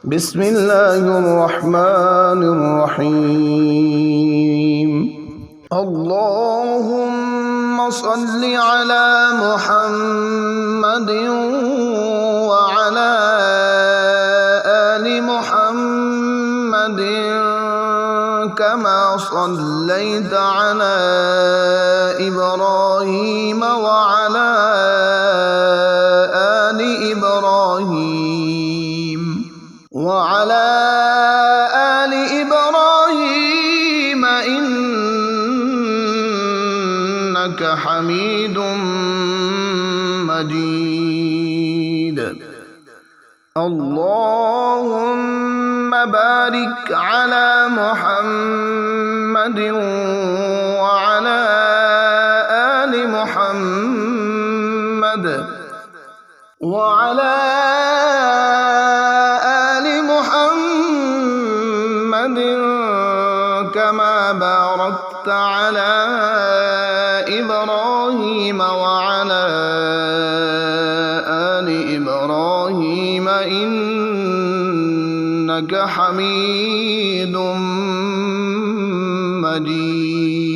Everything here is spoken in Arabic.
بسم الله الرحمن الرحيم اللهم صل على محمد وعلى آل محمد كما صليت على إبراهيم وعلى آل إبراهيم إنك حميد مجيد اللهم بارك على محمد وعلى آل محمد كما باركت على إبراهيم وعلى آل إبراهيم إنك حميد مجيد.